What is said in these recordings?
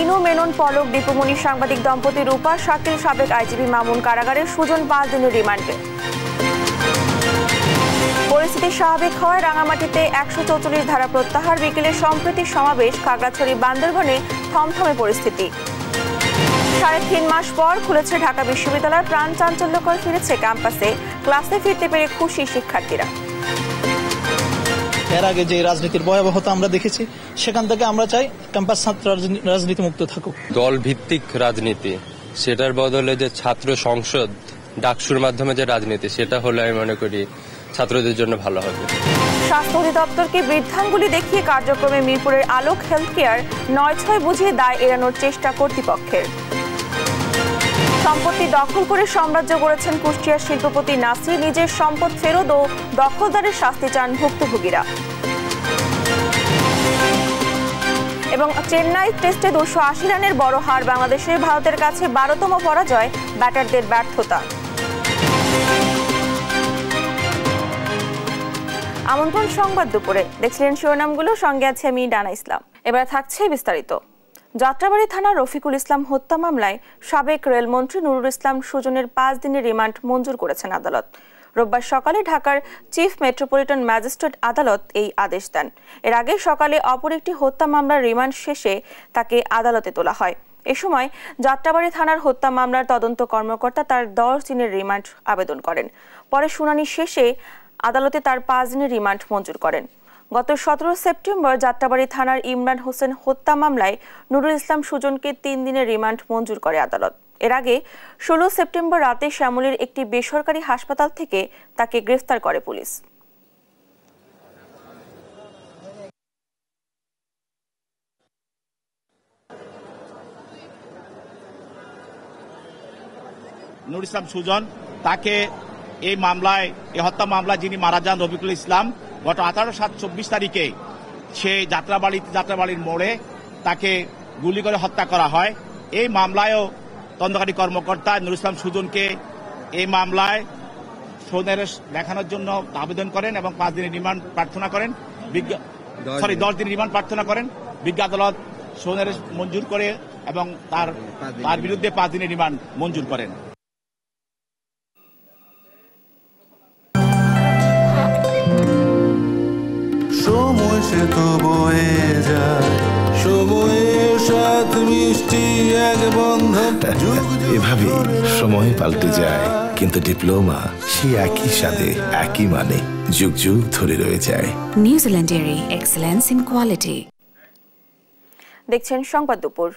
ইনু, মেনন, পলক, দীপুমণি সাংবাদিক দম্পতি রূপা, শাকিল, সাবেক আইজিপি মামুন কারাগারে, সুজন 5 দিনের রিমান্ডে। পরিস্থিতি স্বাভাবিক হওয়ায় রাঙামাটিতে 144 ধারা প্রত্যাহার, বিকেলে সম্প্রীতি সমাবেশ, খাগড়াছড়ি বান্দরবনে থমথমে পরিস্থিতি। 3.5 মাস পর খুলেছে ঢাকা বিশ্ববিদ্যালয়, প্রাণ চাঞ্চল্যকর ফিরেছে ক্যাম্পাসে, ক্লাসে ফিরতে পেরে খুশি শিক্ষার্থীরা। এর আগে যে রাজনীতির ভয়াবহতা আমরা দেখেছি, সেখান থেকে আমরা চাই ক্যাম্পাস ছাত্র রাজনীতি মুক্ত থাকুক। দল ভিত্তিক রাজনীতি, সেটার বদলে যে ছাত্র সংসদ ডাকসুর মাধ্যমে যে রাজনীতি, সেটা হলে আমি মনে করি ছাত্রদের জন্য ভালো হবে। স্বাস্থ্য অধিদপ্তরকে বৃদ্ধাঙ্গুলি দেখিয়ে কার্যক্রমে মিরপুরের আলোক হেলথ কেয়ার 9/6 বুঝিয়ে দায় এড়ানোর চেষ্টা কর্তৃপক্ষের। সম্পত্তি দখল করে সাম্রাজ্য গড়েছেন কুষ্টিয়ার শিল্পপতি নাসির, নিজের সম্পদ ফেরত ও দখলদারের শাস্তি চান ভুক্তভোগীরা। এবং চেন্নাই টেস্টে 280 রানের বড় হার বাংলাদেশের, ভারতের কাছে 12তম পরাজয়, ব্যাটারদের ব্যর্থতা। আমন্ত্রণ সংবাদ দুপুরে, দেখছিলেন শিরোনামগুলো, সঙ্গে আছে আমি ডানা ইসলাম। এবার থাকছে বিস্তারিত। যাত্রাবাড়ী থানার রফিকুল ইসলাম হত্যা মামলায় সাবেক রেলমন্ত্রী নুরুল ইসলাম সুজনের 5 দিনের রিমান্ড মঞ্জুর করেছেন আদালত। রোববার সকালে ঢাকার চিফ মেট্রোপলিটন ম্যাজিস্ট্রেট আদালত এই আদেশ দেন। এর আগে সকালে অপর একটি হত্যা মামলার রিমান্ড শেষে তাকে আদালতে তোলা হয়। এ সময় যাত্রাবাড়ী থানার হত্যা মামলার তদন্ত কর্মকর্তা তার 10 দিনের রিমান্ড আবেদন করেন। পরে শুনানি শেষে আদালতে তার 5 দিনের রিমান্ড মঞ্জুর করেন। গত 17 সেপ্টেম্বর যাত্রাবাড়ী থানার ইমরান হোসেন হত্যা মামলায় নুরুল ইসলাম সুজনকে 3 দিনের রিমান্ড মঞ্জুর করে আদালত। এর আগে 16 সেপ্টেম্বর রাতে শ্যামলীর একটি বেসরকারি হাসপাতাল থেকে তাকে গ্রেফতার করে পুলিশ। নুরুল ইসলাম সুজন, তাকে এই মামলায়, এই হত্যা মামলায় যিনি মারা যান রফিকুল ইসলাম, গত 18/7/24 তারিখে সে যাত্রাবাড়ির মোড়ে তাকে গুলি করে হত্যা করা হয়। এই মামলায়ও তদন্তকারী কর্মকর্তা নুরুল ইসলাম সুজনকে এই মামলায় সৌনেরেশ দেখানোর জন্য আবেদন করেন এবং 5 দিনের রিমান্ড প্রার্থনা করেন। 10 দিনের রিমান্ড প্রার্থনা করেন। বিজ্ঞ আদালত সৌনেরেশ মঞ্জুর করে এবং তার বিরুদ্ধে 5 দিনের রিমান্ড মঞ্জুর করেন। সময় সে তো বয়ে যায়, সময়ের সাথে মিষ্টি এক বন্ধন। এভাবে সময় পাল্টে যায়, কিন্তু ডিপ্লোমা সে একই সাথে একই মানে যুগ যুগ ধরে রয়ে যায়। New Zealand dairy, excellence in quality. দেখছেন সংবাদ দুপুর।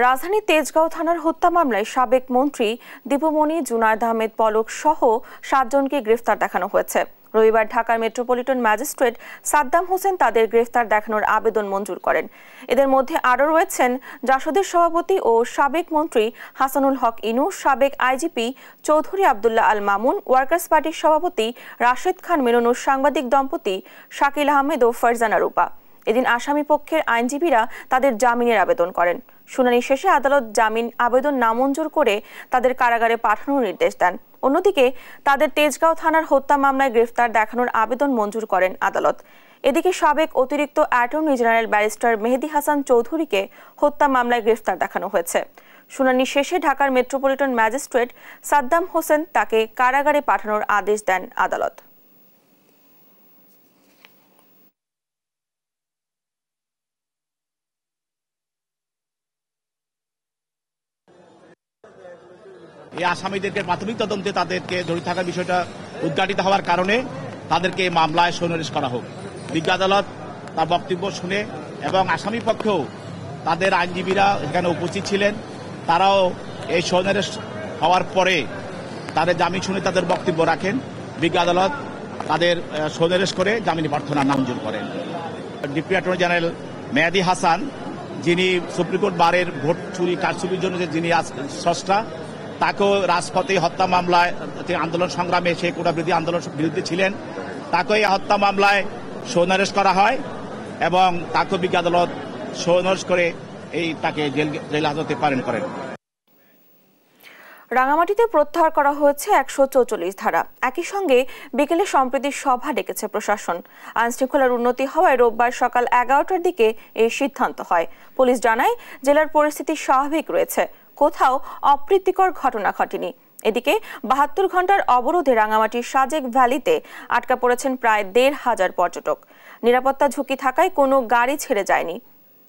রাজধানী তেজগাঁও থানার হত্যা মামলায় সাবেক মন্ত্রী দীপুমণি, জুনায়েদ আহমেদ, পলক সহ 7 জনকে গ্রেফতার দেখানো হয়েছে। রবিবার ঢাকার মেট্রোপলিটন ম্যাজিস্ট্রেট সাদ্দাম হোসেন তাদের গ্রেফতার দেখানোর আবেদন মঞ্জুর করেন। এদের মধ্যে আরও রয়েছেন জাসদের সভাপতি ও সাবেক মন্ত্রী হাসানুল হক ইনু, সাবেক আইজিপি চৌধুরী আবদুল্লাহ আল মামুন, ওয়ার্কার্স পার্টির সভাপতি রাশেদ খান মেননুর সাংবাদিক দম্পতি শাকিল আহমেদ ও ফারজানা রূপা। এদিন আসামি পক্ষের আইনজীবীরা তাদের জামিনের আবেদন করেন। শুনানি শেষে আদালত জামিন আবেদন নামঞ্জুর করে তাদের কারাগারে পাঠানোর নির্দেশ দেন। অন্যদিকে তাদের তেজগাঁও থানার হত্যা মামলায় গ্রেফতার দেখানোর আবেদন মঞ্জুর করেন আদালত। এদিকে সাবেক অতিরিক্ত অ্যাটর্নি জেনারেল ব্যারিস্টার মেহেদী হাসান চৌধুরীকে হত্যা মামলায় গ্রেফতার দেখানো হয়েছে। শুনানি শেষে ঢাকার মেট্রোপলিটন ম্যাজিস্ট্রেট সাদ্দাম হোসেন তাকে কারাগারে পাঠানোর আদেশ দেন আদালত। এই আসামিদেরকে প্রাথমিক তদন্তে তাদেরকে জড়িত থাকার বিষয়টা উদ্ঘাটিত হওয়ার কারণে তাদেরকে মামলায় সন্নিবেশ করা হোক। বিজ্ঞ আদালত তার বক্তব্য শুনে এবং আসামি পক্ষেও তাদের আইনজীবীরা এখানে উপস্থিত ছিলেন, তারাও এই সন্নিবেশ হওয়ার পরে তাদের জামিন শুনে তাদের বক্তব্য রাখেন। বিজ্ঞ আদালত তাদের সন্নিবেশ করে জামিন প্রার্থনা নামঞ্জুর করেন। ডেপুটি অ্যাটর্নি জেনারেল মেহেদী হাসান, যিনি সুপ্রিম কোর্ট বারের ভোট চুরি কারচুপির জন্য যিনি স্রষ্টা, তাকেও রাজপথে হত্যা মামলায় আন্দোলন সংগ্রামে সেই কোটা বিরোধী আন্দোলন বিরুদ্ধে ছিলেন, তাকেও এই হত্যা মামলায় সৌনারেশ করা হয় এবং তাকেও বিজ্ঞ আদালত সৌনারেশ করে তাকে জেল হাজতে প্রেরণ করেন। রাঙামাটিতে প্রত্যাহার করা হয়েছে ১৪৪ ধারা। একই সঙ্গে বিকেলে সম্প্রীতির সভা ডেকেছে প্রশাসন। আইনশৃঙ্খলার উন্নতি হওয়ায় রোববার সকাল ১১টার দিকে এই সিদ্ধান্ত হয়। পুলিশ জানায়, জেলার পরিস্থিতি স্বাভাবিক রয়েছে, কোথাও অপ্রীতিকর ঘটনা ঘটেনি। এদিকে ৭২ ঘন্টার অবরোধে রাঙামাটির সাজেক ভ্যালিতে আটকা পড়েছেন প্রায় ১৫০০ পর্যটক। নিরাপত্তা ঝুঁকি থাকায় কোনো গাড়ি ছেড়ে যায়নি।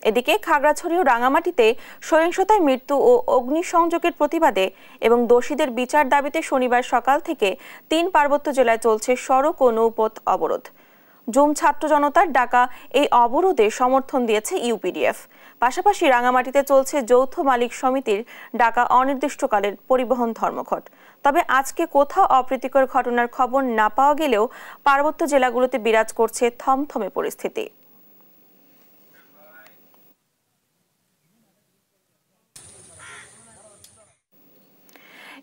এদিকে খাগড়াছড়ি ও রাঙামাটিতে সহিংসতায় মৃত্যু ও অগ্নিসংযোগের প্রতিবাদে এবং দোষীদের বিচার দাবিতে শনিবার সকাল থেকে ৩ পার্বত্য জেলায় চলছে সড়ক ও নৌপথ অবরোধ। জুম ছাত্র জনতার ডাকা এই অবরোধে সমর্থন দিয়েছে ইউপিডিএফ। পাশাপাশি রাঙামাটিতে চলছে যৌথ মালিক সমিতির ডাকা অনির্দিষ্টকালের পরিবহন ধর্মঘট। তবে আজকে কোথাও অপ্রীতিকর ঘটনার খবর না পাওয়া গেলেও পার্বত্য জেলাগুলোতে বিরাজ করছে থমথমে পরিস্থিতি।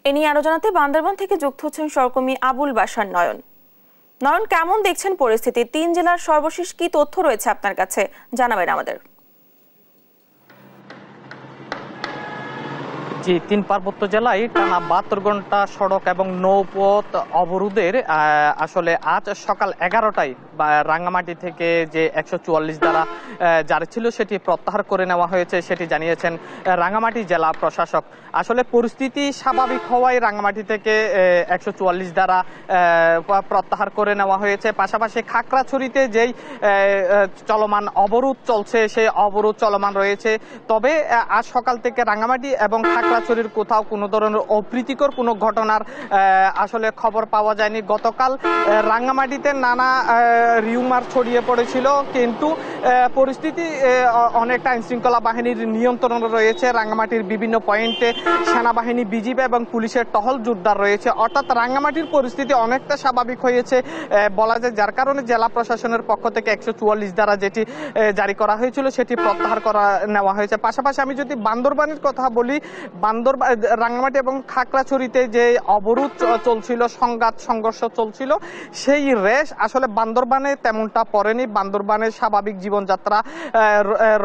এ নিয়ে আরো জানাতে বান্দরবান থেকে যুক্ত হচ্ছেন সহকর্মী আবুল বাশার নয়ন। নয়ন, কেমন দেখছেন পরিস্থিতি? ৩ জেলার সর্বশেষ কি তথ্য রয়েছে আপনার কাছে, জানাবেন আমাদের। জি, ৩ পার্বত্য জেলায় টানা ৭২ ঘন্টা সড়ক এবং নৌপথ অবরোধের আসলে আজ সকাল ১১টায় রাঙ্গামাটি থেকে যে ১৪৪ ধারা জারি ছিল সেটি প্রত্যাহার করে নেওয়া হয়েছে, সেটি জানিয়েছেন রাঙ্গামাটি জেলা প্রশাসক। আসলে পরিস্থিতি স্বাভাবিক হওয়ায় রাঙ্গামাটি থেকে ১৪৪ ধারা প্রত্যাহার করে নেওয়া হয়েছে। পাশাপাশি খাগড়াছড়িতে যেই চলমান অবরোধ চলছে সেই অবরোধ চলমান রয়েছে। তবে আজ সকাল থেকে রাঙ্গামাটি এবং খাগড়াছড়ির কোথাও কোনো ধরনের অপ্রীতিকর কোনো ঘটনার আসলে খবর পাওয়া যায়নি। গতকাল রাঙ্গামাটিতে নানা রিউমার ছড়িয়ে পড়েছিল, কিন্তু পরিস্থিতি অনেকটা আইনশৃঙ্খলা বাহিনীর নিয়ন্ত্রণে রয়েছে। রাঙ্গামাটির বিভিন্ন পয়েন্টে সেনাবাহিনী, বিজিবি এবং পুলিশের টহল জোরদার রয়েছে। অর্থাৎ রাঙ্গামাটির পরিস্থিতি অনেকটা স্বাভাবিক হয়েছে বলা যায়, যার কারণে জেলা প্রশাসনের পক্ষ থেকে ১৪৪ ধারা যেটি জারি করা হয়েছিল সেটি প্রত্যাহার করা নেওয়া হয়েছে। পাশাপাশি আমি যদি বান্দরবানের কথা বলি, রাঙ্গামাটি এবং খাগড়াছড়িতে যে অবরোধ চলছিল, সংঘাত সংঘর্ষ চলছিল, সেই রেশ আসলে বান্দরবানে তেমনটা পড়েনি। বান্দরবানের স্বাভাবিক জীবনযাত্রা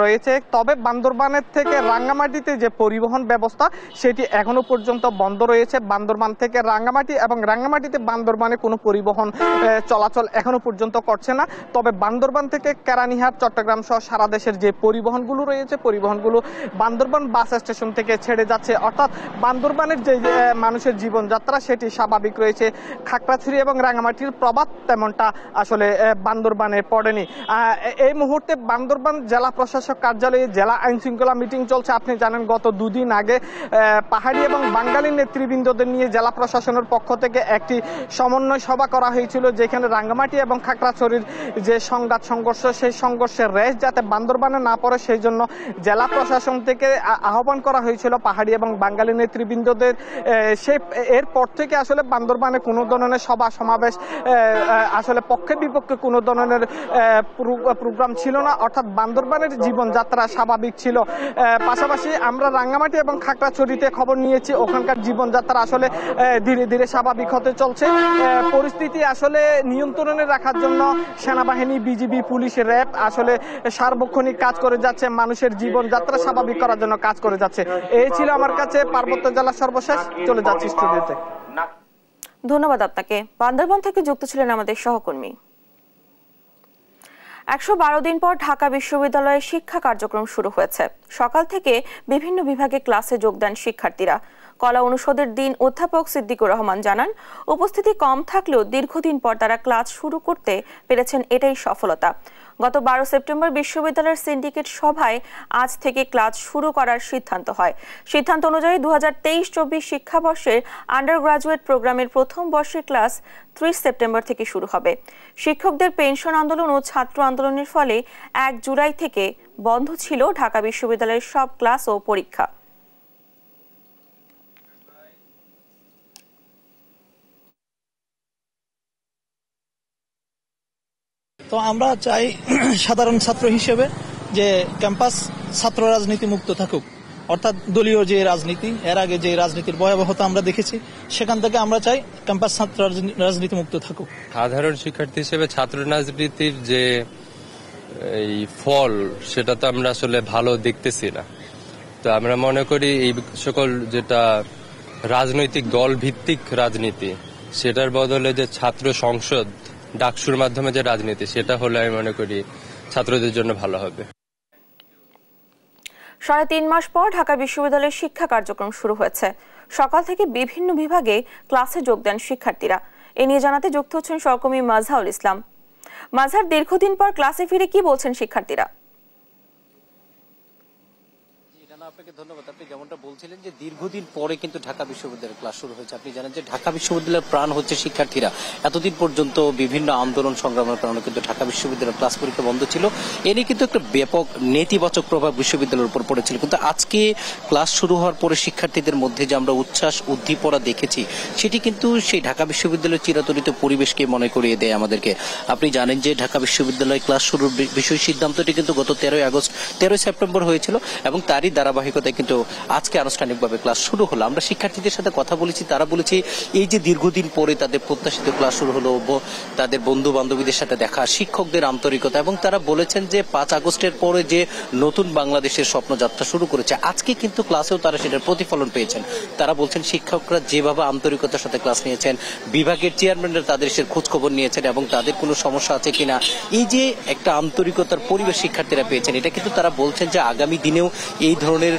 রয়েছে। তবে বান্দরবানের থেকে রাঙ্গামাটিতে যে পরিবহন ব্যবস্থা সেটি এখনো পর্যন্ত বন্ধ রয়েছে। বান্দরবান থেকে রাঙ্গামাটি এবং রাঙ্গামাটিতে বান্দরবানে কোনো পরিবহন চলাচল এখনো পর্যন্ত করছে না। তবে বান্দরবান থেকে কেরানীহাট, চট্টগ্রাম সহ সারা দেশের যে পরিবহনগুলো রয়েছে, পরিবহনগুলো বান্দরবান বাস স্টেশন থেকে ছেড়ে যাচ্ছে। অর্থাৎ বান্দরবানের যে মানুষের জীবনযাত্রা সেটি স্বাভাবিক রয়েছে। খাগড়াছড়ি এবং রাঙ্গামাটির প্রভাব তেমনটা আসলে বান্দরবানে পড়েনি। এই মুহূর্তে বান্দরবান জেলা প্রশাসক কার্যালয়ে জেলা আইন শৃঙ্খলা মিটিং চলছে। আপনি জানেন, গত দুদিন আগে পাহাড়ি এবং বাঙালি নেতৃবৃন্দদের নিয়ে জেলা প্রশাসনের পক্ষ থেকে একটি সমন্বয় সভা করা হয়েছিল, যেখানে রাঙ্গামাটি এবং খাগড়াছড়ির যে সংঘাত সংঘর্ষ, সেই সংঘর্ষের রেশ যাতে বান্দরবানে না পড়ে সেই জন্য জেলা প্রশাসন থেকে আহ্বান করা হয়েছিল পাহাড়ি এবং বাঙালি নেতৃবৃন্দদের। এরপর থেকে আসলে বান্দরবানে কোনো ধরনের সভা সমাবেশ আসলে পক্ষে বিপক্ষে কোনো ধরনের প্রোগ্রাম ছিল না। অর্থাৎ বান্দরবানের জীবনযাত্রা স্বাভাবিক ছিল। পাশাপাশি আমরা রাঙ্গামাটি এবং খাগড়াছড়িতে খবর নিয়েছি, ওখানকার জীবনযাত্রা আসলে ধীরে ধীরে স্বাভাবিক হতে চলছে। পরিস্থিতি আসলে নিয়ন্ত্রণে রাখার জন্য সেনাবাহিনী, বিজিবি, পুলিশ, র্যাব আসলে সার্বক্ষণিক কাজ করে যাচ্ছে, মানুষের জীবনযাত্রা স্বাভাবিক করার জন্য কাজ করে যাচ্ছে। এই ছিল আমার কাছে পার্বত্য জেলার সর্বশেষ। চলে যাচ্ছি স্টুডিওতে। ধন্যবাদ আপনাকে। বান্দরবান থেকে যুক্ত ছিলেন আমাদের সহকর্মী। ১১২ দিন পর ঢাকা বিশ্ববিদ্যালয়ে শিক্ষা কার্যক্রম শুরু হয়েছে। সকাল থেকে বিভিন্ন বিভাগে ক্লাসে যোগ দেন শিক্ষার্থীরা। কলা অনুষদের ডিন অধ্যাপক সিদ্দিকুর রহমান জানান, উপস্থিতি কম থাকলেও দীর্ঘদিন পর তারা ক্লাস শুরু করতে পেরেছেন, এটাই সফলতা। গত ১২ সেপ্টেম্বর বিশ্ববিদ্যালয়ের সিন্ডিকেট সভায় আজ থেকে ক্লাস শুরু করার সিদ্ধান্ত হয়। সিদ্ধান্ত অনুযায়ী ২০২৩-২৪ শিক্ষাবর্ষের আন্ডার গ্রাজুয়েট প্রোগ্রামের প্রথম বর্ষের ক্লাস ৩০ সেপ্টেম্বর থেকে শুরু হবে। শিক্ষকদের পেনশন আন্দোলন ও ছাত্র আন্দোলনের ফলে ১ জুলাই থেকে বন্ধ ছিল ঢাকা বিশ্ববিদ্যালয়ের সব ক্লাস ও পরীক্ষা। তো আমরা চাই সাধারণ ছাত্র হিসেবে যে ক্যাম্পাস ছাত্র রাজনীতি মুক্ত থাকুক। অর্থাৎ দলীয় যে রাজনীতি, এর আগে যে রাজনীতির ভয়াবহতা আমরা দেখেছি, সেখান থেকে আমরা চাই ক্যাম্পাস ছাত্র রাজনীতি মুক্ত থাকুক। সাধারণ শিক্ষার্থী হিসেবে ছাত্র রাজনীতির যে এই ফল, সেটা তো আমরা আসলে ভালো দেখতেছি না। তো আমরা মনে করি এই সকল যেটা রাজনৈতিক দল ভিত্তিক রাজনীতি, সেটার বদলে যে ছাত্র সংসদ ডাকসুর মাধ্যমে যে রাজনীতি, সেটা হলে আমি মনে করি ছাত্রদের জন্য ভালো হবে। 3.5 মাস পর ঢাকা বিশ্ববিদ্যালয়ের শিক্ষা কার্যক্রম শুরু হয়েছে। সকাল থেকে বিভিন্ন বিভাগে ক্লাসে যোগ দেন শিক্ষার্থীরা। এ নিয়ে জানাতে যুক্ত হচ্ছেন সহকর্মী মাজহারুল ইসলাম। মাজহার, দীর্ঘদিন পর ক্লাসে ফিরে কি বলছেন শিক্ষার্থীরা? আপনাকে ধন্যবাদ। আপনি যেমনটা বলছিলেন যে দীর্ঘদিন পরে কিন্তু ঢাকা বিশ্ববিদ্যালয়ের ক্লাস শুরু হয়েছে। আপনি জানেন যে ঢাকা বিশ্ববিদ্যালয়ের প্রাণ হচ্ছে শিক্ষার্থীরা। এতদিন পর্যন্ত বিভিন্ন আন্দোলন সংগ্রামের কারণে কিন্তু ঢাকা বিশ্ববিদ্যালয়ের ক্লাস পরীক্ষা বন্ধ ছিল। এ নিয়ে কিন্তু একটা ব্যাপক নেতিবাচক প্রভাব বিশ্ববিদ্যালয়ের উপর পড়েছিল, কিন্তু আজকে ক্লাস শুরু হওয়ার পরে শিক্ষার্থীদের মধ্যে যে আমরা উচ্ছ্বাস উদ্দীপনা দেখেছি, সেটি কিন্তু সেই ঢাকা বিশ্ববিদ্যালয়ের চিরাচরিত পরিবেশকে মনে করিয়ে দেয় আমাদেরকে। আপনি জানেন যে ঢাকা বিশ্ববিদ্যালয়ে ক্লাস শুরুর বিষয় সিদ্ধান্তটি কিন্তু গত 13 সেপ্টেম্বর হয়েছিল এবং তারই ধারাবাহিকতায় কিন্তু আজকে আনুষ্ঠানিকভাবে ক্লাস শুরু হলো। আমরা শিক্ষার্থীদের সাথে কথা বলেছি, তারা বলেছে এই যে দীর্ঘদিন পরে তাদের প্রত্যাশিত ক্লাস শুরু হলো, তাদের বন্ধু বান্ধবীদের সাথে দেখা, শিক্ষকদের আন্তরিকতা, এবং তারা বলেছেন যে 5 আগস্টের পরে যে নতুন বাংলাদেশের স্বপ্নযাত্রা শুরু করেছে, আজকে কিন্তু ক্লাসেও তারা সেটার প্রতিফলন পেয়েছেন। তারা বলছেন শিক্ষকরা যেভাবে আন্তরিকতার সাথে ক্লাস নিয়েছেন, বিভাগের চেয়ারম্যানরা তাদের সে খোঁজ খবর নিয়েছেন এবং তাদের কোনো সমস্যা আছে কিনা, এই যে একটা আন্তরিকতার পরিবেশ শিক্ষার্থীরা পেয়েছেন, এটা কিন্তু তারা বলছেন যে আগামী দিনেও এই ধরনের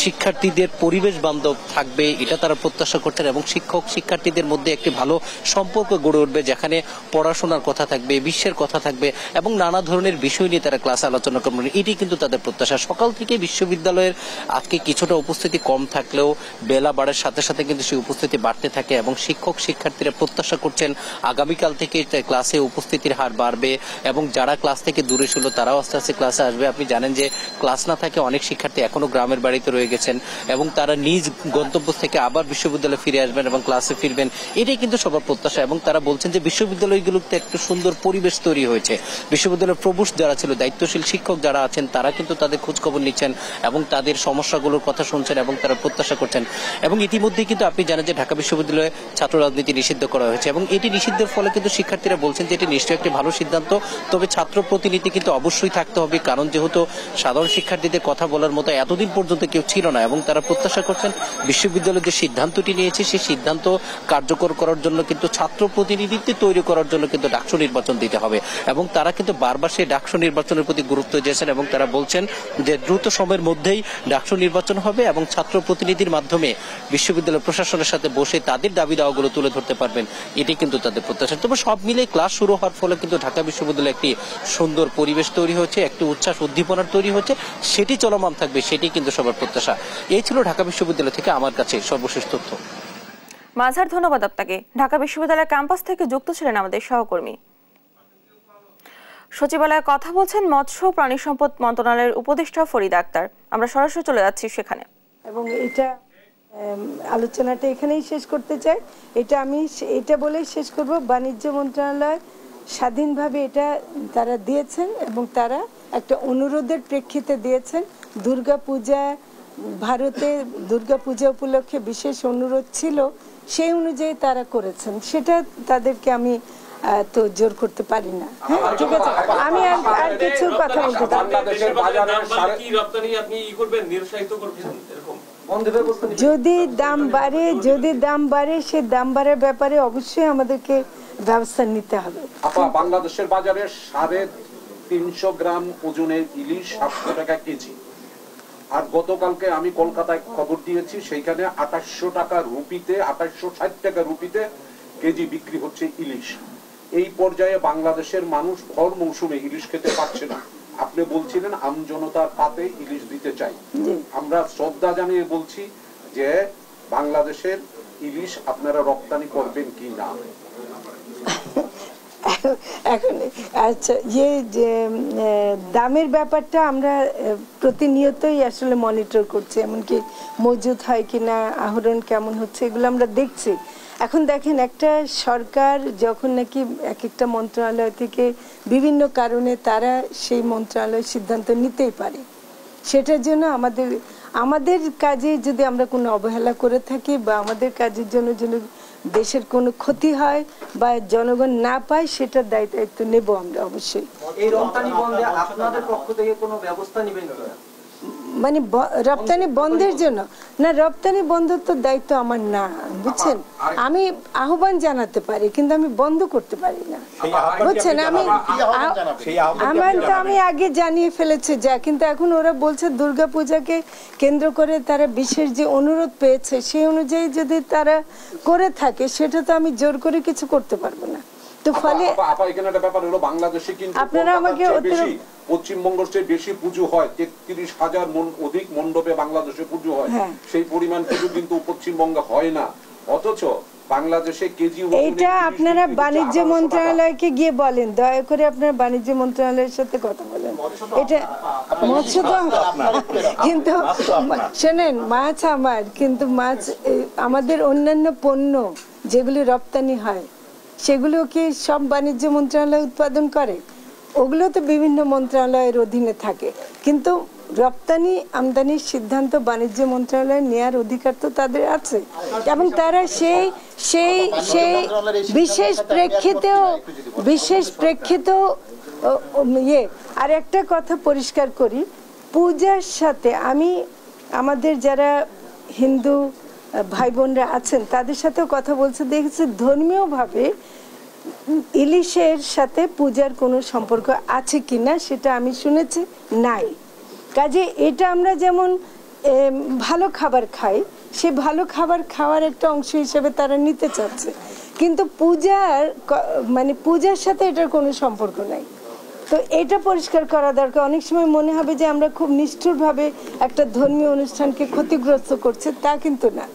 শিক্ষার্থীদের পরিবেশ বান্ধব থাকবে, এটা তারা প্রত্যাশা করছেন এবং শিক্ষক শিক্ষার্থীদের মধ্যে একটি ভালো সম্পর্ক গড়ে উঠবে, যেখানে পড়াশোনার কথা থাকবে, বিশ্বের কথা থাকবে এবং নানা ধরনের বিষয় নিয়ে তারা ক্লাসে আলোচনা করবেন। এটি কিন্তু তাদের প্রত্যাশা। সকাল থেকে বিশ্ববিদ্যালয়ের আজকে কিছুটা উপস্থিতি কম থাকলেও বেলা বাড়ার সাথে সাথে কিন্তু সেই উপস্থিতি বাড়তে থাকে এবং শিক্ষক শিক্ষার্থীরা প্রত্যাশা করছেন আগামীকাল থেকে ক্লাসে উপস্থিতির হার বাড়বে এবং যারা ক্লাস থেকে দূরে ছিল তারাও আস্তে আস্তে ক্লাসে আসবে। আপনি জানেন যে ক্লাস না থাকে অনেক শিক্ষার্থী এখনো গ্রামের বাড়িতে রয়ে গেছেন এবং তারা নিজ গন্তব্য থেকে আবার বিশ্ববিদ্যালয়ে ফিরে আসবেন এবং ক্লাসে ফিরবেন, এটাই কিন্তু সবার প্রত্যাশা। এবং তারা বলছেন যে বিশ্ববিদ্যালয়গুলোতে একটা সুন্দর পরিবেশ তৈরি হয়েছে। বিশ্ববিদ্যালয়ের প্রভুষ যারা ছিল, দায়িত্বশীল শিক্ষক যারা আছেন, তারা কিন্তু তাদের খোঁজখবর নিচ্ছেন এবং তাদের সমস্যাগুলোর কথা শুনছেন এবং তারা প্রত্যাশা করছেন। এবং ইতিমধ্যে কিন্তু আপনি জানেন যে ঢাকা বিশ্ববিদ্যালয়ে ছাত্র রাজনীতি নিষিদ্ধ করা হয়েছে এবং এটি নিষিদ্ধের ফলে কিন্তু শিক্ষার্থীরা বলছেন যে এটি নিশ্চয়ই একটি ভালো সিদ্ধান্ত, তবে ছাত্র প্রতিনিধি কিন্তু অবশ্যই থাকতে হবে, কারণ যেহেতু সাধারণ শিক্ষার্থীদের কথা বলার মতো এতদিন পর্যন্ত কেউ ছিল না এবং তারা প্রত্যাশা করছেন বিশ্ববিদ্যালয় যে সিদ্ধান্তটি নিয়েছে সেই সিদ্ধান্ত কার্যকর করার জন্য কিন্তু ছাত্র প্রতিনিধিত্ব তৈরি করার জন্য কিন্তু ডাকসু নির্বাচন দিতে হবে এবং তারা কিন্তু বারবার সেই ডাকসু নির্বাচনের প্রতি গুরুত্ব দিয়েছেন এবং তারা বলছেন যে দ্রুত সময়ের মধ্যেই ডাকসু নির্বাচন হবে এবং ছাত্র প্রতিনিধির মাধ্যমে বিশ্ববিদ্যালয় প্রশাসনের সাথে বসে তাদের দাবি দাওয়াগুলো তুলে ধরতে পারবেন, এটি কিন্তু তাদের প্রত্যাশা। তবে সব মিলে ক্লাস শুরু হওয়ার ফলে কিন্তু ঢাকা বিশ্ববিদ্যালয়ে একটি সুন্দর পরিবেশ তৈরি হচ্ছে, একটি উচ্ছ্বাস উদ্দীপনার তৈরি হচ্ছে, সেটি চলমান থাকবে, সেটি কিন্তু সবার প্রত্যাশা। এই ছিল ঢাকা বিশ্ববিদ্যালয় থেকে আমার কাছে সর্বশেষ তথ্য। মাজহার, ধন্যবাদ আপনাকে। ঢাকা বিশ্ববিদ্যালয়ের ক্যাম্পাস থেকে যুক্ত ছিলেন আমাদের সহকর্মী। সচিবালয়ে কথা বলছেন মৎস্য প্রাণী সম্পদ মন্ত্রণালয়ের উপদেষ্টা ফরিদা আক্তার। আমরা সরাসরি চলে যাচ্ছি সেখানে এবং এটা আলোচনাটা এখানেই শেষ করতে চাই। এটা বলেই শেষ করব, বাণিজ্য মন্ত্রণালয় স্বাধীনভাবে এটা তারা দিয়েছেন এবং তারা একটা অনুরোধের প্রেক্ষিতে দিয়েছেন। ভারতে দুর্গাপূজা উপলক্ষে বিশেষ অনুরোধ ছিল, সেই অনুযায়ী তারা করেছেন, সেটা তাদেরকে আমি তো জোর করতে পারি না। হ্যাঁ, ঠিক আছে, আমি আর কিছু কথা বলতে চাই। যদি দাম বাড়ে সেই দাম বাড়ার ব্যাপারে অবশ্যই আমাদেরকে ব্যবস্থা নিতে হবে। বাংলাদেশের বাজারে 350 গ্রাম ওজনের ইলিশ 700 টাকা কেজি, আর গতকালকে আমি কলকাতায় খবর দিয়েছি সেইখানে 2800 টাকা রুপিতে, 2860 টাকা রুপিতে কেজি বিক্রি হচ্ছে ইলিশ। এই পর্যায়ে বাংলাদেশের মানুষ ভর মৌসুমে ইলিশ খেতে পারছে না। আপনি বলছিলেন আমজনতার পাতে ইলিশ দিতে চাই, আমরা শ্রদ্ধা জানিয়ে বলছি যে বাংলাদেশের ইলিশ আপনারা রপ্তানি করবেন কি না। এখন আচ্ছা, যে দামের ব্যাপারটা আমরা প্রতিনিয়তই আসলে মনিটর করছি, এমনকি মজুদ হয় কিনা, আহরণ কেমন হচ্ছে, এগুলো আমরা দেখছি। এখন দেখেন, একটা সরকার যখন নাকি এক একটা মন্ত্রণালয় থেকে বিভিন্ন কারণে তারা সেই মন্ত্রণালয় সিদ্ধান্ত নিতেই পারে, সেটার জন্য আমাদের কাজে যদি আমরা কোনো অবহেলা করে থাকি বা আমাদের কাজের জন্য দেশের কোনো ক্ষতি হয় বা জনগণ না পায়, সেটার দায়িত্ব নেব আমরা অবশ্যই। এই রপ্তানি বন্ধে আপনাদের পক্ষ থেকে কোনো ব্যবস্থা নেবেন? মানে রপ্তানি বন্ধের জন্য না, রপ্তানি বন্ধ তো দায়িত্ব আমার না, বুঝছেন। আমি আহ্বান জানাতে পারি কিন্তু আমি বন্ধ করতে পারি না, বুঝছেন। আমি আগে জানিয়ে ফেলেছি যা, কিন্তু এখন ওরা বলছে দুর্গাপূজাকে কেন্দ্র করে তারা বিশেষ যে অনুরোধ পেয়েছে সেই অনুযায়ী যদি তারা করে থাকে সেটা তো আমি জোর করে কিছু করতে পারবো না। তো ফলে এখানে একটা ব্যাপার হলো, বাংলাদেশে কিন্তু আপনারা আমাকে পশ্চিমবঙ্গের চেয়ে বেশি পুজো হয়, ৩৩,০০০ অধিক মণ্ডপে বাংলাদেশে পুজো হয়, সেই পরিমাণ পুজো কিন্তু পশ্চিমবঙ্গে হয় না। অথচ বাংলাদেশে কেজি এটা আপনারা বাণিজ্য মন্ত্রণালয়কে গিয়ে বলেন, দয়া করে আপনারা বাণিজ্য মন্ত্রণালয়ের সাথে কথা বলেন। এটা মৎস্য তো কিন্তু শোনেন, মাছ আমার, কিন্তু মাছ আমাদের অন্যান্য পণ্য যেগুলি রপ্তানি হয় সেগুলো কি সব বাণিজ্য মন্ত্রণালয় উৎপাদন করে? ওগুলো তো বিভিন্ন মন্ত্রণালয়ের অধীনে থাকে, কিন্তু রপ্তানি আমদানির সিদ্ধান্ত বাণিজ্য মন্ত্রণালয় নেয়ার অধিকার তো তাদের আছে, এবং তারা সেই সেই সেই বিশেষ প্রেক্ষিতেও আর একটা কথা পরিষ্কার করি, পূজার সাথে আমি আমাদের যারা হিন্দু ভাই বোনরা আছেন তাদের সাথেও কথা বলছে, দেখেছি ধর্মীয়ভাবে ইলিশের সাথে পূজার কোনো সম্পর্ক আছে কিনা সেটা আমি শুনেছি নাই। কাজে এটা আমরা যেমন ভালো খাবার খাই, সে ভালো খাবার খাওয়ার একটা অংশ হিসেবে তারা নিতে চাচ্ছে, কিন্তু পূজার সাথে এটার কোনো সম্পর্ক নাই। তো এটা পরিষ্কার করা দরকার। অনেক সময় মনে হবে যে আমরা খুব নিষ্ঠুরভাবে একটা ধর্মীয় অনুষ্ঠানকে ক্ষতিগ্রস্ত করছে, তা কিন্তু না।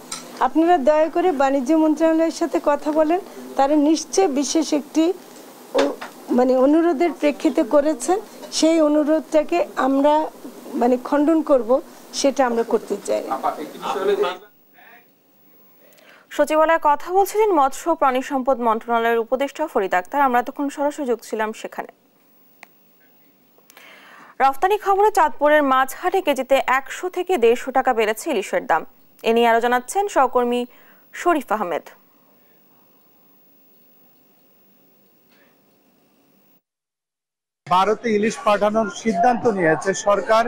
আপনারা দয়া করে বাণিজ্য মন্ত্রণালয়ের সাথে কথা বলেন, তারা নিশ্চয়ই বিশেষ একটি অনুরোধের প্রেক্ষিতে করেছেন, সেই অনুরোধটাকে আমরা খণ্ডন করব, সেটা আমরা করতে চাই না। সচিবালয়ে কথা বলছিলেন মৎস্য প্রাণী সম্পদ মন্ত্রণালয়ের উপদেষ্টা ফরিদ আক্তার। আমরা তখন সরাসরি যোগ ছিলাম সেখানে। রফতানি খবরে চাঁদপুরের মাছহাটে কেজিতে ১০০ থেকে ১৫০ টাকা বেড়েছে ইলিশের দাম। এ নিয়ে আরো জানাচ্ছেন সহকর্মী শরীফ আহমেদ। ভারতে ইলিশ পাঠানোর সিদ্ধান্ত নিয়েছে সরকার।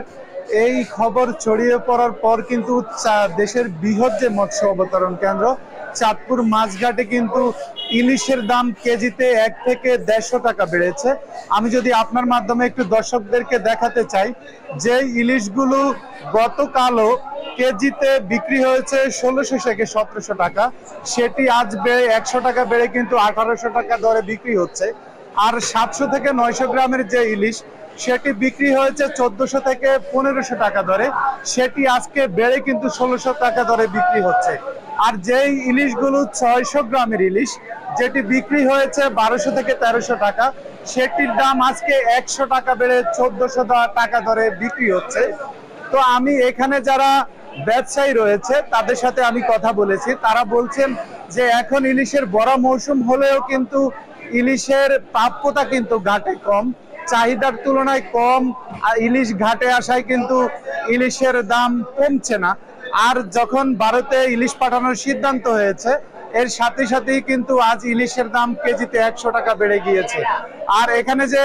এই খবর ছড়িয়ে পড়ার পর কিন্তু দেশের বৃহৎ যে মৎস্য অবতরণ কেন্দ্র চাঁদপুর মাছঘাটে কিন্তু ইলিশের দাম কেজিতে ১ থেকে ১৫০ টাকা বেড়েছে। আমি যদি আপনার মাধ্যমে একটু দর্শকদেরকে দেখাতে চাই, যে ইলিশগুলো গতকালও কেজিতে বিক্রি হয়েছে ১৬০০ থেকে ১৭০০ টাকা, সেটি আজ বেড়ে ১০০ টাকা বেড়ে কিন্তু ১৮০০ টাকা দরে বিক্রি হচ্ছে। আর ৭০০ থেকে ৯০০ গ্রামের যে ইলিশ সেটি বিক্রি হয়েছে ১৪০০ থেকে ১৫০০ টাকা দরে, সেটি আজকে বেড়ে কিন্তু ১৬০০ টাকা দরে বিক্রি হচ্ছে। আর যেই ইলিশগুলো ৬০০ গ্রামের ইলিশ যেটি বিক্রি হয়েছে ১২০০ থেকে ১৩০০ টাকা, সেটির দাম আজকে ১০০ টাকা বেড়ে ১৪০০ টাকা দরে বিক্রি হচ্ছে। তো আমি এখানে যারা ব্যবসায়ী রয়েছে তাদের সাথে আমি কথা বলেছি, তারা বলছেন যে এখন ইলিশের বড় মৌসুম হলেও কিন্তু ইলিশের প্রাপ্যতা কিন্তু ঘাটে কম, চাহিদার তুলনায় কম, আর ইলিশ ঘাটে আসায় কিন্তু ইলিশের দাম কমছে না। আর যখন ভারতে ইলিশ পাঠানোর সিদ্ধান্ত হয়েছে এর সাথে সাথেই কিন্তু আজ ইলিশের দাম কেজিতে ১০০ টাকা বেড়ে গিয়েছে। আর এখানে যে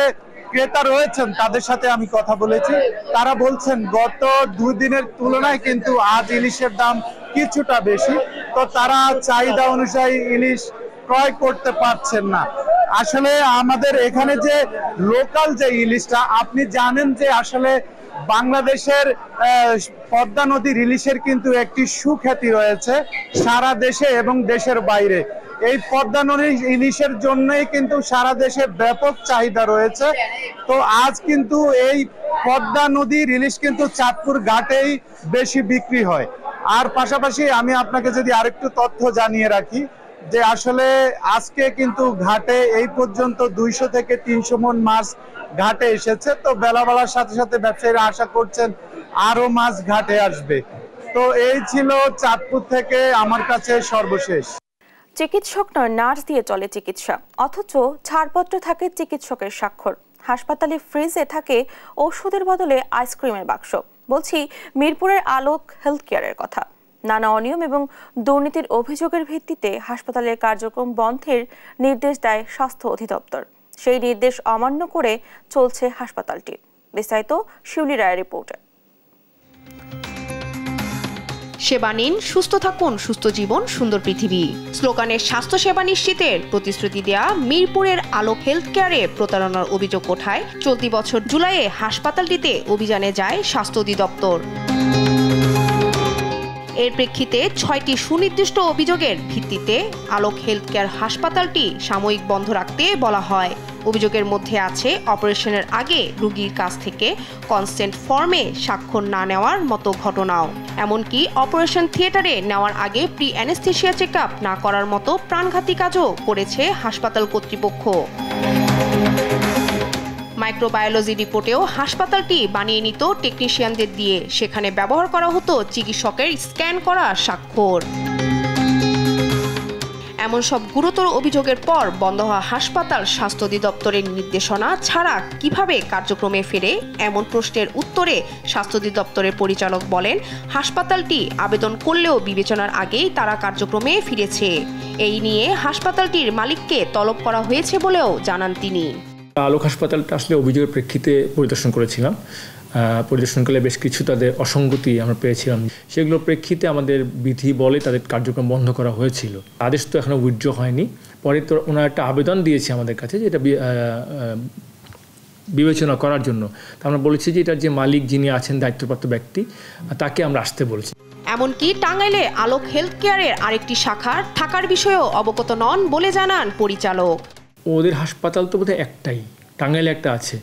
ক্রেতা রয়েছেন তাদের সাথে আমি কথা বলেছি, তারা বলছেন গত ২ দিনের তুলনায় কিন্তু আজ ইলিশের দাম কিছুটা বেশি, তো তারা চাহিদা অনুযায়ী ইলিশ ক্রয় করতে পারছেন না। আসলে আমাদের এখানে যে লোকাল যে ইলিশটা, আপনি জানেন যে আসলে বাংলাদেশের পদ্মা নদীর ইলিশের কিন্তু একটি সুখ্যাতি রয়েছে সারা দেশে এবং দেশের বাইরে। এই পদ্মা নদীর ইলিশের জন্যই কিন্তু সারা দেশে ব্যাপক চাহিদা রয়েছে। তো আজ কিন্তু এই পদ্মা নদীর ইলিশ কিন্তু চাঁদপুর ঘাটেই বেশি বিক্রি হয়। আর পাশাপাশি আমি আপনাকে যদি আরেকটু তথ্য জানিয়ে রাখি যে আসলে আজকে কিন্তু ঘাটে এই পর্যন্ত ২০০ থেকে ৩০০ মণ মাছ ঘাটে এসেছে। তো বেলা বেলার সাথে সাথে ব্যবসায়ীরা আশা করছেন আরো মাছ ঘাটে আসবে। তো এই ছিল চাঁদপুর থেকে আমার কাছে সর্বশেষ। চিকিৎসক নয়, নার্স দিয়ে চলে চিকিৎসা, অথচ ছাড়পত্র থাকে চিকিৎসকের স্বাক্ষর। হাসপাতালে ফ্রিজে থাকে ওষুধের বদলে আইসক্রিমের বাক্স। বলছি মিরপুরের আলোক হেলথ কেয়ারের কথা। নানা অনিয়ম এবং দুর্নীতির অভিযোগের ভিত্তিতে হাসপাতালের কার্যক্রম বন্ধের নির্দেশ দেয় স্বাস্থ্য অধিদপ্তর। সেই নির্দেশ অমান্য করে চলছে হাসপাতালটি। বিস্তারিত শিউলি রায়ের রিপোর্টে। সেবা নিন, সুস্থ থাকুন, সুস্থ জীবন, সুন্দর পৃথিবী স্লোগানে স্বাস্থ্যসেবা নিশ্চিতের প্রতিশ্রুতি দেয়া মিরপুরের আলোক হেলথ কেয়ারে প্রতারণার অভিযোগ ওঠায় চলতি বছর জুলাইয়ে হাসপাতালটিতে অভিযানে যায় স্বাস্থ্য অধিদপ্তর। এর প্রেক্ষিতে 6টি সুনির্দিষ্ট অভিযোগের ভিত্তিতে আলোক হেলথ কেয়ার হাসপাতালটি সাময়িক বন্ধ রাখতে বলা হয়। অভিযোগের মধ্যে আছে অপারেশনের আগে রোগীর কাছ থেকে কনসেন্ট ফর্মে স্বাক্ষর না নেওয়ার মতো ঘটনাও, এমনকি অপারেশন থিয়েটারে নেওয়ার আগে প্রি অ্যানেস্থেসিয়া চেকআপ না করার মতো প্রাণঘাতী কাজও করেছে হাসপাতাল কর্তৃপক্ষ। মাইক্রোবায়োলজি রিপোর্টেও হাসপাতালটি বানিয়ে নিত টেকনিশিয়ানদের দিয়ে, সেখানে ব্যবহার করা হতো চিকিৎসকের স্ক্যান করা স্বাক্ষর। এমন সব গুরুতর অভিযোগের পর বন্ধ হওয়া হাসপাতাল স্বাস্থ্য অধিদপ্তরের নির্দেশনা ছাড়া কিভাবে কার্যক্রমে ফেরে এমন প্রশ্নের উত্তরে স্বাস্থ্য অধিদপ্তরের পরিচালক বলেন, হাসপাতালটি আবেদন করলেও বিবেচনার আগেই তারা কার্যক্রমে ফিরেছে। এই নিয়ে হাসপাতালটির মালিককে তলব করা হয়েছে বলেও জানান তিনি। আলোক হাসপাতালটা আসলে অভিযোগের প্রেক্ষিতে পরিদর্শন করেছিলাম। পরিদর্শনকালে বেশ কিছু তাদের অসঙ্গতি আমরা পেয়েছিলাম, সেগুলোর প্রেক্ষিতে আমাদের বিধি বলে তাদের কার্যক্রম বন্ধ করা হয়েছিল। আদেশ তো এখনো উইথড্র হয়নি। পরে তো ওনারা একটা আবেদন দিয়েছে আমাদের কাছে, যেটা বিবেচনা করার জন্য। তা আমরা বলেছি যে এটার যে মালিক যিনি আছেন দায়িত্বপ্রাপ্ত ব্যক্তি, তাকে আমরা আসতে বলেছি। এমনকি টাঙ্গাইলে আলোক হেলথ কেয়ারের আরেকটি শাখার থাকার বিষয়েও অবগত নন বলে জানান পরিচালক। ওদের হাসপাতাল তো বোধহয় একটাই, টাঙ্গাইলে একটা আছে।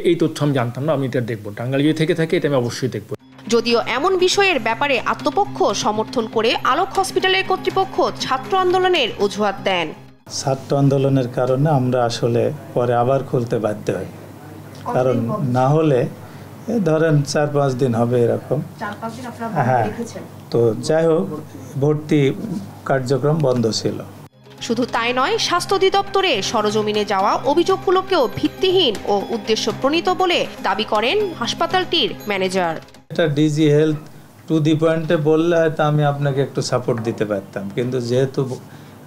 এই তথ্য আমি জানতাম না, আমি এটা দেখবো। টাঙ্গাইলে যদি থেকে থাকে এটা আমি অবশ্যই দেখবো। যদিও এমন বিষয়ের ব্যাপারে আত্মপক্ষ সমর্থন করে আলোক হসপিটালের কর্তৃপক্ষ ছাত্র আন্দোলনের অজুহাত দেন। ছাত্র আন্দোলনের কারণে আমরা আসলে পরে আবার খুলতে বাধ্য হই, কারণ না হলে ধরেন 4-5 দিন হবে এরকম। হ্যাঁ, তো যাই হোক, ভর্তি কার্যক্রম বন্ধ ছিল। শুধু তাই নয়, স্বাস্থ্য অধিদপ্তরে সরজমিনে যাওয়া অভিযোগগুলোকেও ভিত্তিহীন ও উদ্দেশ্য প্রণীত বলে দাবি করেন হাসপাতালটির ম্যানেজার। এটা ডিজি হেলথ টু দি পয়েন্টে বললে হয়তো আমি আপনাকে একটু সাপোর্ট দিতে পারতাম, কিন্তু যেহেতু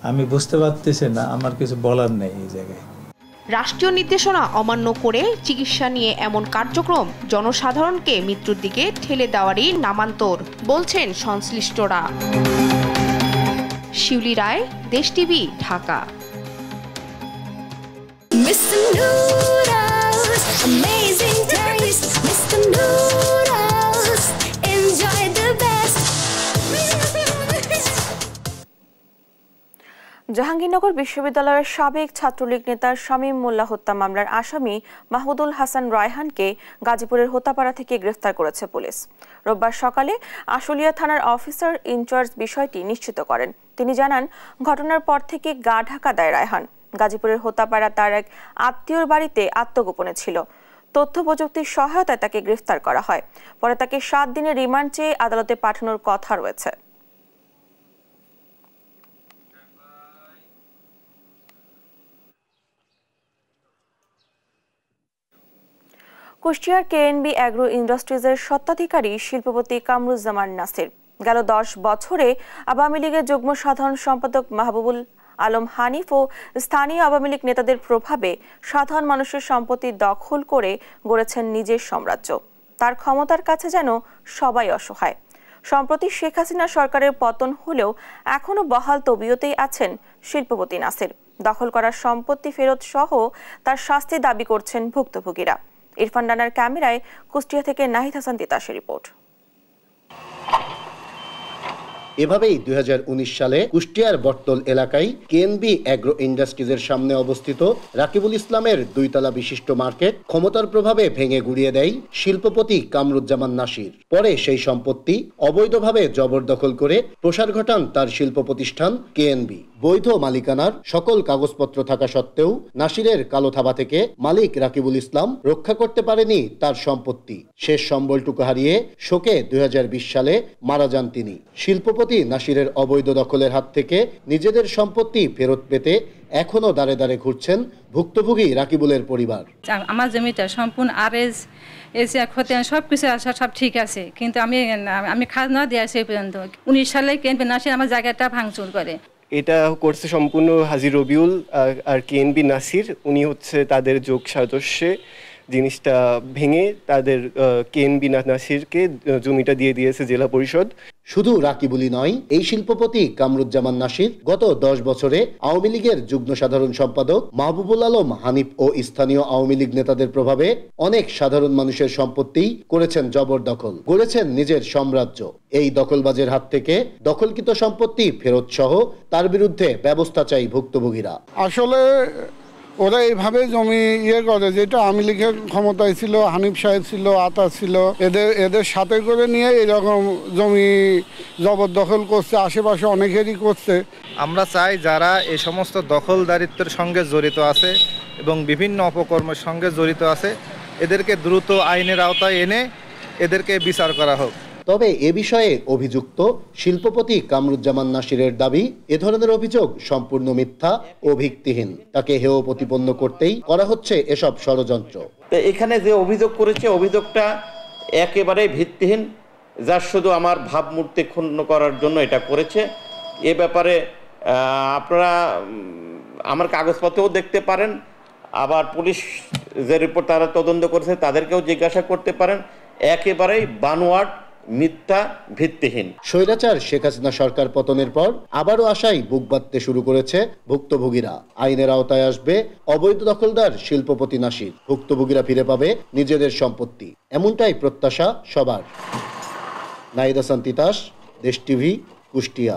আমি বুঝতে পারতেছি না, আমার কিছু বলার নেই এই জায়গায়। রাষ্ট্রীয় নির্দেশনা অমান্য করে চিকিৎসা নিয়ে এমন কার্যক্রম জনসাধারণকে মৃত্যুর দিকে ঠেলে দেওয়ারই নামান্তর বলছেন সংশ্লিষ্টরা। শিউলি রায়, দেশ টিভি, ঢাকা। জাহাঙ্গীরনগর বিশ্ববিদ্যালয়ের সাবেক ছাত্রলীগ নেতা শামীম মোল্লা হত্যা মামলার আসামি মাহমুদুল হাসান রায়হানকে গাজীপুরের হোতাপাড়া থেকে গ্রেফতার করেছে পুলিশ। রোববার সকালে আশুলিয়া থানার অফিসার ইনচার্জ বিষয়টি নিশ্চিত করেন। তিনি জানান, ঘটনার পর থেকে গা ঢাকা দেয় রায়হান। গাজীপুরের হোতাপাড়া তার এক আত্মীয়র বাড়িতে আত্মগোপনে ছিল। তথ্য প্রযুক্তির সহায়তায় তাকে গ্রেফতার করা হয়। পরে তাকে 7 দিনের রিমান্ড চেয়ে আদালতে পাঠানোর কথা রয়েছে। কুষ্টিয়ার কেএনবি অ্যাগ্রো ইন্ডাস্ট্রিজের স্বত্বাধিকারী শিল্পপতি কামরুজ্জামান নাসির গেল 10 বছরে আওয়ামী লীগের যুগ্ম সাধারণ সম্পাদক মাহবুবুল আলম হানিফ ও স্থানীয় আওয়ামী লীগ নেতাদের প্রভাবে সাধারণ মানুষের সম্পত্তি দখল করে গড়েছেন নিজের সাম্রাজ্য। তার ক্ষমতার কাছে যেন সবাই অসহায়। সম্প্রতি শেখ হাসিনা সরকারের পতন হলেও এখনো বহাল তবিয়তেই আছেন শিল্পপতি নাসির। দখল করা সম্পত্তি ফেরত সহ তার শাস্তি দাবি করছেন ভুক্তভোগীরা। ইরফান রানার ক্যামেরায় কুষ্টিয়া থেকে নাহিদ হাসান তিতাসের রিপোর্ট। এভাবেই 2019 সালে কুষ্টিয়ার বটতল এলাকায় কেএনবি অ্যাগ্রো ইন্ডাস্ট্রিজের সামনে অবস্থিত রাকিবুল ইসলামের 2 তলা বিশিষ্ট মার্কেট ক্ষমতার প্রভাবে ভেঙে গুড়িয়ে দেয় শিল্পপতি কামরুজ্জামান নাসির। পরে সেই সম্পত্তি অবৈধভাবে জবরদখল করে প্রসার ঘটান তার শিল্প প্রতিষ্ঠান কেএনবি। বৈধ মালিকানার সকল কাগজপত্র থাকা সত্ত্বেও নাসিরের কালো থাবা থেকে মালিক রাকিবুল ইসলাম রক্ষা করতে পারেনি তার সম্পত্তি। শেষ সম্বলটুকু হারিয়ে শোকে 2020 সালে মারা যান তিনি। শিল্পপতি নাসিরের অবৈধ দখলের হাত থেকে নিজেদের সম্পত্তি ফেরত পেতে এখনো দাঁড়ে দাঁড়ে ঘুরছেন ভুক্তভোগী রাকিবুলের পরিবার। আমার জমিটা সম্পূর্ণ আরএস এসিয়া খতিয়ান সবকিছু সব ঠিক আছে, কিন্তু আমি খাজনা দিয়ে আসি পর্যন্ত 19 সালে কেএনবি নাসির আমার জায়গাটা ভাঙচুর করে। এটা করছে সম্পূর্ণ হাজী রবিউল আর কেএনবি নাসির। উনি হচ্ছে তাদের যোগ সাদস্যে জিনিসটা ভেঙে তাদের কেএনবি নাসিরকে জমিটা দিয়ে দিয়েছে জেলা পরিষদ। শুধু রাকিবুলই নয়, এই শিল্পপতি কামরুজ্জামান নাসির গত 10 বছরে আওয়ামী লীগের যুগ্ম সাধারণ সম্পাদক মাহবুবুল আলম হানিফ ও স্থানীয় আওয়ামী লীগ নেতাদের প্রভাবে অনেক সাধারণ মানুষের সম্পত্তি করেছেন জবরদখল, গড়েছেন নিজের সাম্রাজ্য। এই দখলবাজের হাত থেকে দখলকৃত সম্পত্তি ফেরত সহ তার বিরুদ্ধে ব্যবস্থা চাই ভুক্তভোগীরা। আসলে ওরা এইভাবে জমি করে, যেটা আওয়ামী লীগের ক্ষমতায় ছিল, হানিফ সাহেব ছিল, আতা ছিল, এদের সাথে করে নিয়ে এরকম জমি জবরদখল করছে, আশেপাশে অনেকেরই করছে। আমরা চাই যারা এই সমস্ত দখলদারিত্বের সঙ্গে জড়িত আছে এবং বিভিন্ন অপকর্মের সঙ্গে জড়িত আছে, এদেরকে দ্রুত আইনের আওতায় এনে এদেরকে বিচার করা হোক। তবে এ বিষয়ে অভিযুক্ত শিল্পপতি কামরুজ্জামান নাসিরের দাবি, এ ধরনের অভিযোগ সম্পূর্ণ মিথ্যা ও ভিত্তিহীন। তাকে হেয় প্রতিপন্ন করতেই করা হচ্ছে এসব ষড়যন্ত্র। এখানে যে অভিযোগ করেছে, অভিযোগটা একেবারে ভিত্তিহীন, যা শুধু আমার ভাবমূর্তি ক্ষুণ্ণ করার জন্য এটা করেছে। এ ব্যাপারে আপনারা আমার কাগজপত্রও দেখতে পারেন, আবার পুলিশ যে রিপোর্ট তারা তদন্ত করেছে তাদেরকেও জিজ্ঞাসা করতে পারেন। একেবারেই বানোয়াট, মিথ্যা, ভিত্তিহীন। স্বৈরাচার শেখ হাসিনা সরকার পতনের পর আবারও আশায় বুক বাঁধতে শুরু করেছে ভুক্তভোগীরা। আইনের আওতায় আসবে অবৈধ দখলদার শিল্পপতি নাসির, ভুক্তভোগীরা ফিরে পাবে নিজেদের সম্পত্তি, এমনটাই প্রত্যাশা সবার। নাহিদ হাসান তিতাস, দেশ টিভি, কুষ্টিয়া।